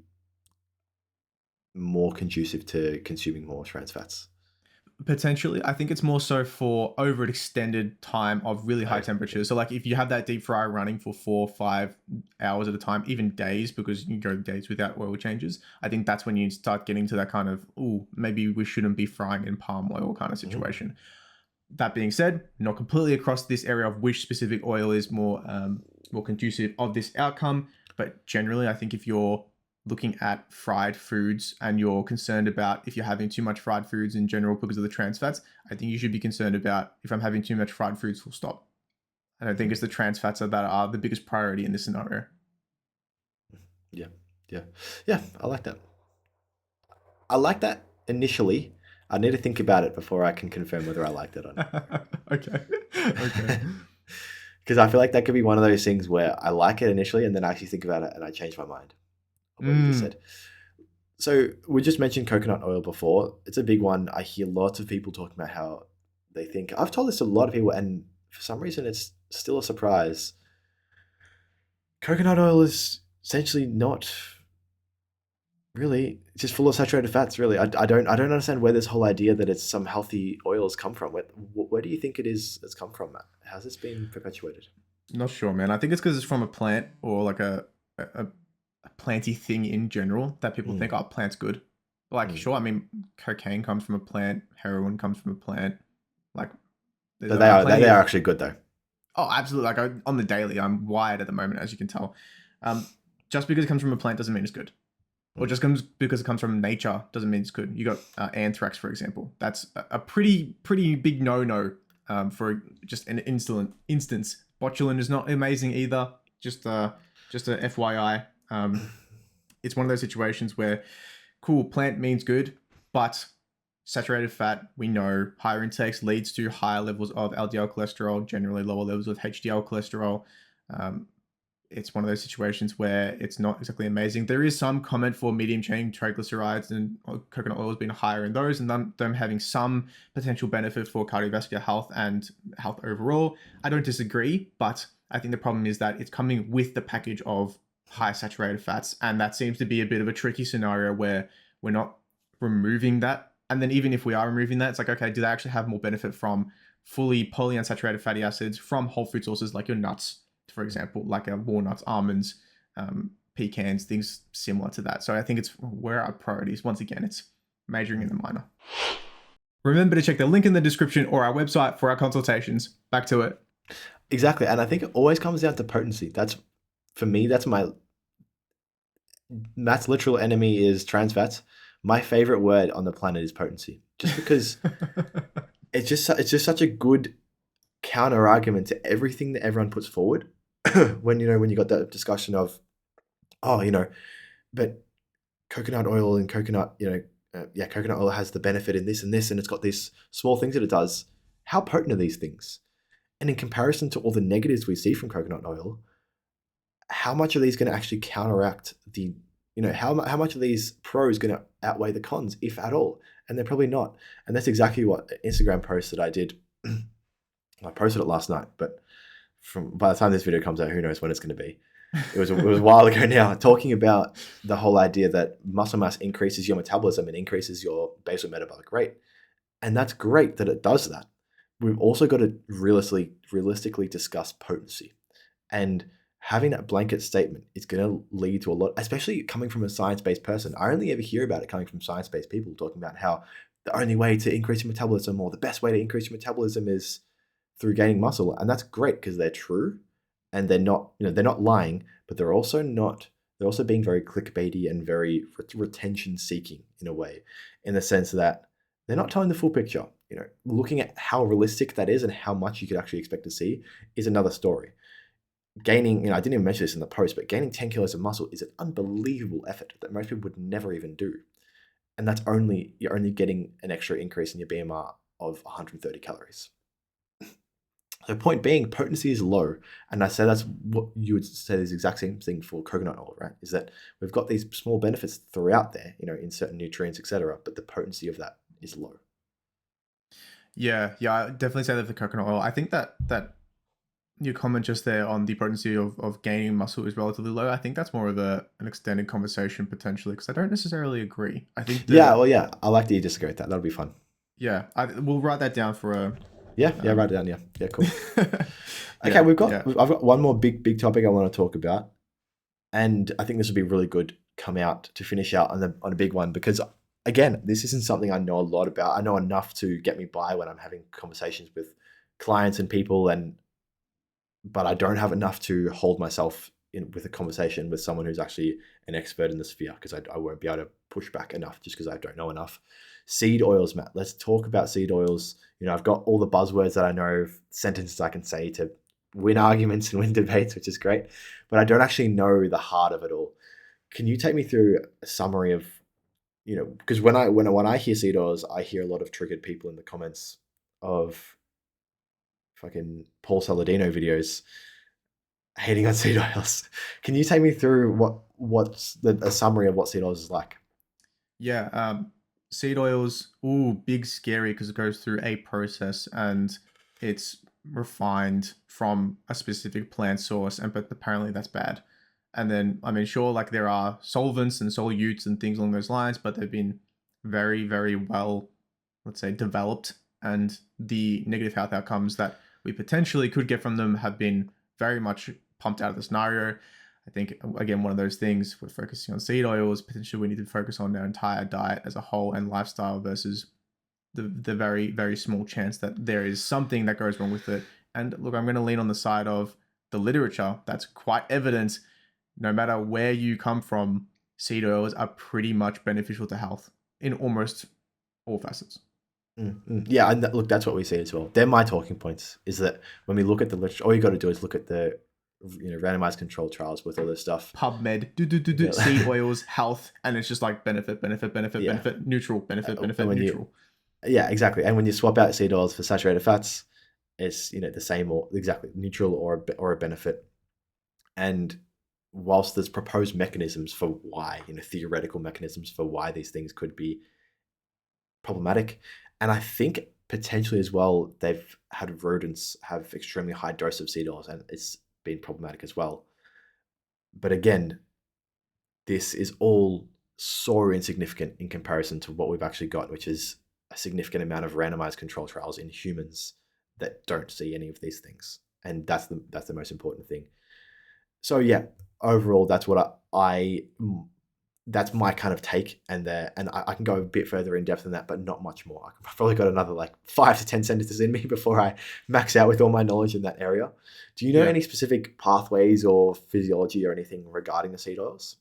more conducive to consuming more trans fats? Potentially. I think it's more so for over an extended time of really high temperatures. So like if you have that deep fryer running for 4 or 5 hours at a time, even days, because you can go days without oil changes, I think that's when you start getting to that kind of, maybe we shouldn't be frying in palm oil kind of situation. That being said, not completely across this area of which specific oil is more conducive of this outcome, but generally I think if you're looking at fried foods and you're concerned about if you're having too much fried foods in general because of the trans fats, I think you should be concerned about if I'm having too much fried foods, full stop. I don't think it's the trans fats that are the biggest priority in this scenario. Yeah, I like that. Initially. I need to think about it before I can confirm whether I liked it or not. Okay. Because I feel like that could be one of those things where I like it initially and then I actually think about it and I change my mind. What you just said. So we just mentioned coconut oil before. It's a big one. I hear lots of people talking about how they think. I've told this to a lot of people, and for some reason, it's still a surprise. Coconut oil is essentially not really just full of saturated fats. Really, I don't understand where this whole idea that it's some healthy oils come from. Where do you think it is? It's come from, Matt? How's this been perpetuated? Not sure, man. I think it's because it's from a plant or like a planty thing in general that people think, plant's good. Like, sure, I mean, cocaine comes from a plant, heroin comes from a plant. Like, but they are actually good though. Oh, absolutely. Like on the daily, I'm wired at the moment, as you can tell. Just because it comes from a plant doesn't mean it's good. Or just because it comes from nature doesn't mean it's good. You got anthrax, for example. That's a pretty big no for just an instance. Botulin is not amazing either. Just a FYI. It's one of those situations where, cool, plant means good, but saturated fat, we know, higher intakes leads to higher levels of LDL cholesterol, generally lower levels of HDL cholesterol. Um, it's one of those situations where it's not exactly amazing. There is some comment for medium chain triglycerides and coconut oil has been higher in those, and them having some potential benefit for cardiovascular health and health overall. I don't disagree, but I think the problem is that it's coming with the package of high saturated fats, and that seems to be a bit of a tricky scenario where we're not removing that. And then even if we are removing that, it's like, okay, do they actually have more benefit from fully polyunsaturated fatty acids from whole food sources like your nuts, for example, like walnuts, almonds, pecans, things similar to that. So I think it's where our priorities. Once again, it's majoring in the minor. Remember to check the link in the description or our website for our consultations. Back to it. Exactly. And I think it always comes down to potency. That's, for me, that's Matt's literal enemy is trans fats. My favorite word on the planet is potency, just because it's just such a good counter argument to everything that everyone puts forward. when you got that discussion of, oh, but coconut oil and coconut oil has the benefit in this and this, and it's got these small things that it does. How potent are these things? And in comparison to all the negatives we see from coconut oil, how much are these going to actually counteract how much are these pros going to outweigh the cons, if at all? And they're probably not. And that's exactly what Instagram post that I did. I posted it last night, but by the time this video comes out, who knows when it's going to be. It was a while ago now, talking about the whole idea that muscle mass increases your metabolism and increases your basal metabolic rate. And that's great that it does that. We've also got to realistically discuss potency. And having that blanket statement is going to lead to a lot, especially coming from a science-based person. I only ever hear about it coming from science-based people talking about how the only way to increase your metabolism, or the best way to increase your metabolism, is through gaining muscle. And that's great because they're true and they're not lying, but they're also being very clickbaity and very retention seeking in a way, in the sense that they're not telling the full picture. Looking at how realistic that is and how much you could actually expect to see is another story. Gaining, I didn't even mention this in the post, but gaining 10 kilos of muscle is an unbelievable effort that most people would never even do. And you're only getting an extra increase in your BMR of 130 calories. So point being, potency is low. And I say that's what you would say is the exact same thing for coconut oil, right? Is that we've got these small benefits throughout there, in certain nutrients, etc., but the potency of that is low. Yeah, I definitely say that for coconut oil. I think that your comment just there on the potency of gaining muscle is relatively low. I think that's more of an extended conversation potentially, because I don't necessarily agree. I think I like that you disagree with that. That'll be fun. Yeah, we'll write that down for a. Write it down. Yeah, cool. Okay, I've got one more big topic I want to talk about, and I think this would be really good come out to finish out on a big one, because again, this isn't something I know a lot about. I know enough to get me by when I'm having conversations with clients and people, but I don't have enough to hold myself with a conversation with someone who's actually an expert in the sphere, because I won't be able to push back enough just because I don't know enough. Seed oils, Matt. Let's talk about seed oils. I've got all the buzzwords that I know, sentences I can say to win arguments and win debates, which is great, but I don't actually know the heart of it all. Can you take me through a summary of, because when I hear seed oils, I hear a lot of triggered people in the comments of fucking Paul Saladino videos hating on seed oils. Can you take me through what's a summary of what seed oils is like? Yeah, seed oils, big scary, because it goes through a process and it's refined from a specific plant source, but apparently that's bad. And then, sure, like there are solvents and solutes and things along those lines, but they've been very, very well, let's say, developed, and the negative health outcomes that we potentially could get from them have been very much pumped out of the scenario. I think, again, one of those things, we're focusing on seed oils, potentially we need to focus on our entire diet as a whole and lifestyle, versus the very, very small chance that there is something that goes wrong with it. And look, I'm going to lean on the side of the literature that's quite evident. No matter where you come from, seed oils are pretty much beneficial to health in almost all facets. Yeah, and look, that's what we see as well. They're my talking points, is that when we look at the literature, all you got to do is look at the randomized controlled trials with all this stuff. PubMed, seed oils, health, and it's just like benefit, neutral, benefit, neutral. Yeah, exactly. And when you swap out seed oils for saturated fats, it's the same, or exactly neutral or a benefit. And whilst there's proposed mechanisms for why, theoretical mechanisms for why these things could be problematic, and I think potentially as well, they've had rodents have extremely high dose of seed oils, and it's been problematic as well. But again, this is all so insignificant in comparison to what we've actually got, which is a significant amount of randomized control trials in humans that don't see any of these things, and that's the most important thing. So yeah, overall, that's what that's my kind of take, and I can go a bit further in depth than that, but not much more. I've probably got another like 5 to 10 sentences in me before I max out with all my knowledge in that area. Do you know Yeah. any specific pathways or physiology or anything regarding the seed oils?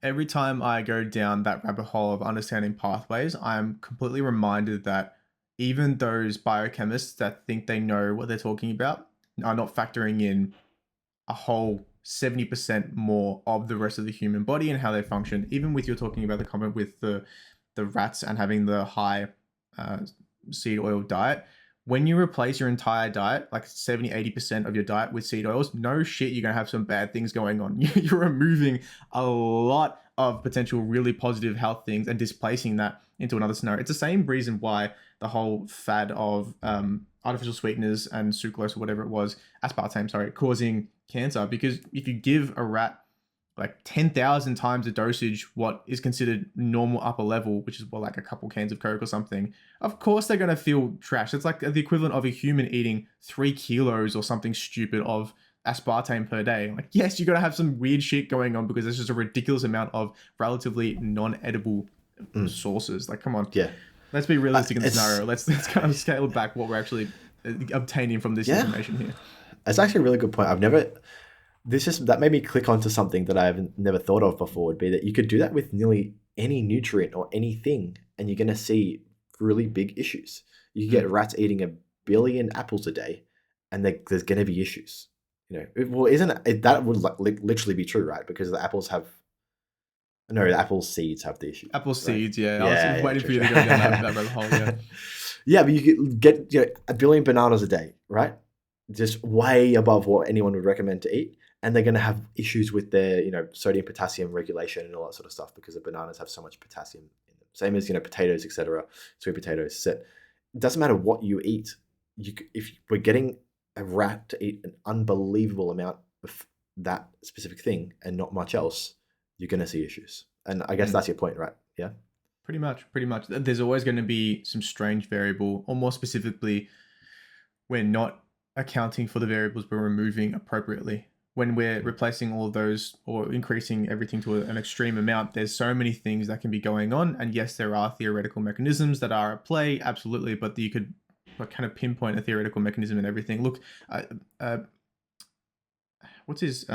Every time I go down that rabbit hole of understanding pathways, I'm completely reminded that even those biochemists that think they know what they're talking about are not factoring in a whole 70% more of the rest of the human body and how they function. Even with you're talking about the comment with the rats and having the high uh, seed oil diet, when you replace your entire diet, like 70-80% of your diet with seed oils, no shit, you're going to have some bad things going on. You're removing a lot of potential really positive health things and displacing that into another scenario. It's the same reason why the whole fad of artificial sweeteners and sucrose or whatever it was, aspartame, sorry, causing cancer. Because if you give a rat like 10,000 times the dosage, what is considered normal upper level, which is what, like a couple cans of Coke or something, of course they're going to feel trash. It's like the equivalent of a human eating 3 kilos or something stupid of aspartame per day. Like, yes, you're going to have some weird shit going on because there's just a ridiculous amount of relatively non-edible Mm, sources. Like, come on, yeah, let's be realistic in the it's scenario. Let's kind of scale back what we're actually obtaining from this yeah, information here. it's actually a really good point. I've never this just that made me click onto something that I've never thought of before. Would be that you could do that with nearly any nutrient or anything, and you're going to see really big issues. You could get Mm. rats eating 1 billion apples a day, and there's going to be issues. Well, isn't it, that would literally be true, right? Because the apples have no, the apple seeds have the issue, Apple right? seeds, yeah. I was Yeah, waiting true, for you true. to go down that rabbit hole, yeah. Yeah, but you could get 1 billion bananas a day, right? Just way above what anyone would recommend to eat, and they're going to have issues with their sodium potassium regulation and all that sort of stuff because the bananas have so much potassium in them. Same as potatoes, etc. Sweet potatoes. So it doesn't matter what you eat. If we're getting a rat to eat an unbelievable amount of that specific thing and not much else, you're going to see issues. And I guess Mm. that's your point, right? Yeah. Pretty much, pretty much. There's always going to be some strange variable, or more specifically, we're not accounting for the variables we're removing appropriately. When we're replacing all of those or increasing everything to an extreme amount, there's so many things that can be going on. And yes, there are theoretical mechanisms that are at play, absolutely, but you could kind of pinpoint a theoretical mechanism in everything. Look, uh, uh, what's his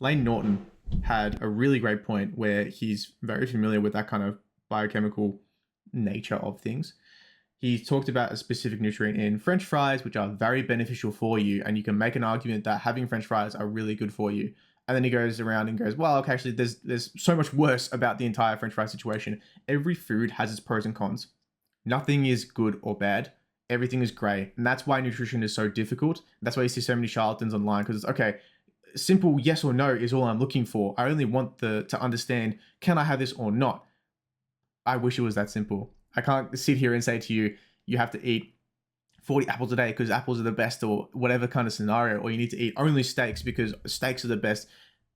Lane Norton had a really great point where he's very familiar with that kind of biochemical nature of things. He talked about a specific nutrient in French fries, which are very beneficial for you, and you can make an argument that having French fries are really good for you. And then he goes around and goes, "Well, okay, actually, there's so much worse about the entire French fry situation. Every food has its pros and cons. Nothing is good or bad. Everything is grey, and that's why nutrition is so difficult. That's why you see so many charlatans online because it's okay. Simple yes or no is all I'm looking for. I only want to understand, can I have this or not? I wish it was that simple. I can't sit here and say to you, you have to eat 40 apples a day because apples are the best or whatever kind of scenario, or you need to eat only steaks because steaks are the best.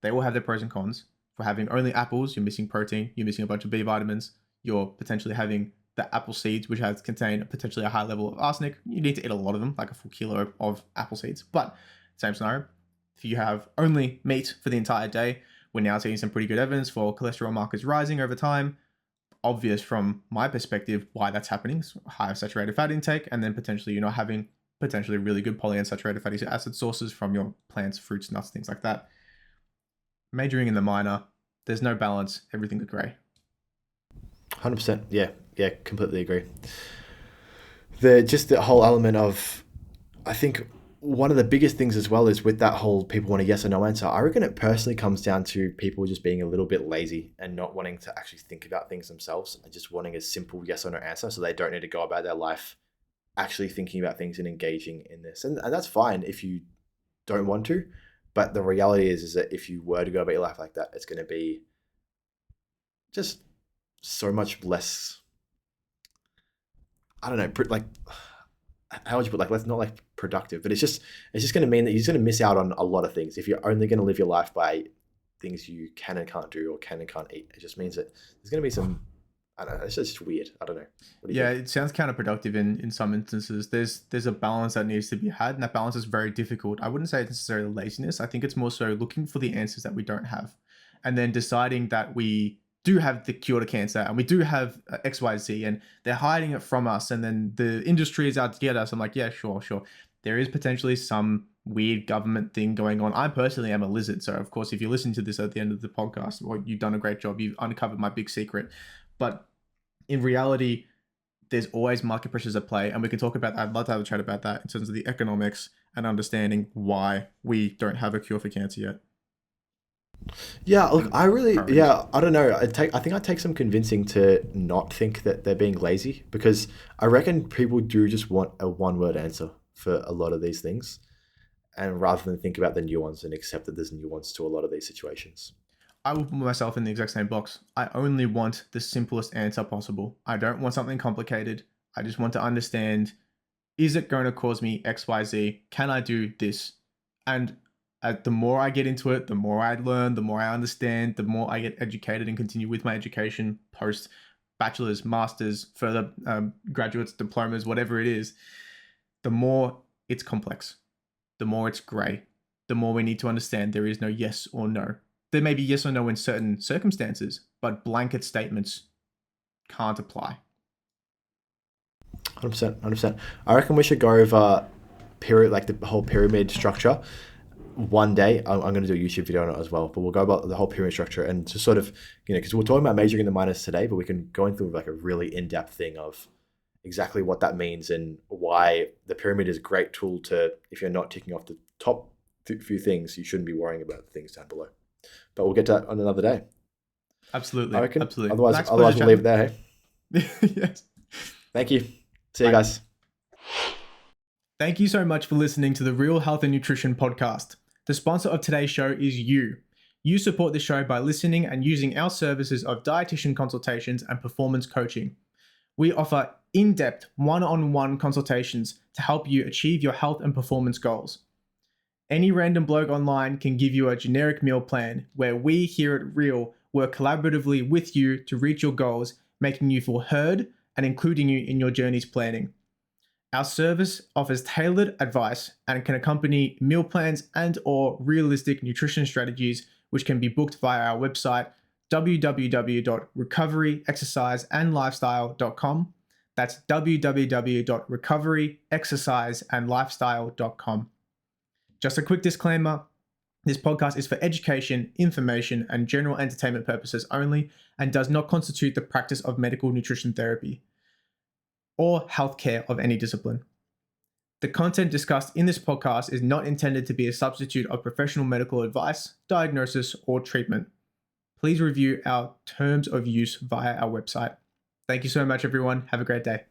They all have their pros and cons. For having only apples, you're missing protein, you're missing a bunch of B vitamins, you're potentially having the apple seeds, which has contain potentially a high level of arsenic. You need to eat a lot of them, like a full kilo of apple seeds. But same scenario. If you have only meat for the entire day, we're now seeing some pretty good evidence for cholesterol markers rising over time. Obvious from my perspective why that's happening. So higher saturated fat intake, and then potentially you're not having potentially really good polyunsaturated fatty acid sources from your plants, fruits, nuts, things like that. Majoring in the minor, there's no balance, everything's grey. 100%. Yeah, yeah, completely agree. The whole element of, I think one of the biggest things as well is with that whole people want a yes or no answer. I reckon it personally comes down to people just being a little bit lazy and not wanting to actually think about things themselves and just wanting a simple yes or no answer, so they don't need to go about their life actually thinking about things and engaging in this. And that's fine if you don't want to, But the reality is that if you were to go about your life like that, it's going to be just so much less. I don't know, like how would you put, like, let's not like productive, but it's just going to mean that you're just going to miss out on a lot of things if you're only going to live your life by things you can and can't do or can and can't eat. It just means that there's going to be some. I don't know. It's just weird. I don't know. What do you Yeah, think? it sounds counterproductive in some instances. There's a balance that needs to be had, and that balance is very difficult. I wouldn't say it's necessarily laziness. I think it's more so looking for the answers that we don't have, and then deciding that we do have the cure to cancer and we do have XYZ, and they're hiding it from us, and then the industry is out to get us. I'm like, yeah, sure, sure. There is potentially some weird government thing going on. I personally am a lizard, so of course, if you listen to this at the end of the podcast, well, you've done a great job. You've uncovered my big secret, but in reality, there's always market pressures at play, and we can talk about that. I'd love to have a chat about that in terms of the economics and understanding why we don't have a cure for cancer yet. Yeah, look, And I really, priorities. yeah, I don't know. I think I take some convincing to not think that they're being lazy, because I reckon people do just want a one-word answer for a lot of these things, and rather than think about the nuance and accept that there's nuance to a lot of these situations. I will put myself in the exact same box. I only want the simplest answer possible. I don't want something complicated. I just want to understand, is it going to cause me XYZ? Can I do this? And the more I get into it, the more I learn, the more I understand, the more I get educated and continue with my education post bachelor's, master's, further graduates, diplomas, whatever it is, the more it's complex, the more it's gray, the more we need to understand there is no yes or no. There may be yes or no in certain circumstances, but blanket statements can't apply. 100%, 100%. I reckon we should go over period, like the whole pyramid structure one day. I'm going to do a YouTube video on it as well, but we'll go about the whole pyramid structure and just sort of, because we're talking about majoring in the minors today, but we can go into like a really in-depth thing of exactly what that means and why the pyramid is a great tool to, if you're not ticking off the top few things, you shouldn't be worrying about the things down below. But we'll get to that on another day, I Absolutely, reckon. absolutely. Otherwise, Max, pleasure we'll leave it chatting. there. Hey, Yes. thank you. See you Bye. guys. Thank you so much for listening to the Real Health and Nutrition podcast. The sponsor of today's show is you. You support the show by listening and using our services of dietitian consultations and performance coaching. We offer in-depth one-on-one consultations to help you achieve your health and performance goals. Any random bloke online can give you a generic meal plan where we here at R.E.A.L work collaboratively with you to reach your goals, making you feel heard and including you in your journey's planning. Our service offers tailored advice and can accompany meal plans and or realistic nutrition strategies, which can be booked via our website www.recoveryexerciseandlifestyle.com. That's www.recoveryexerciseandlifestyle.com. Just a quick disclaimer, this podcast is for education, information, and general entertainment purposes only and does not constitute the practice of medical nutrition therapy or healthcare of any discipline. The content discussed in this podcast is not intended to be a substitute of professional medical advice, diagnosis, or treatment. Please review our terms of use via our website. Thank you so much, everyone. Have a great day.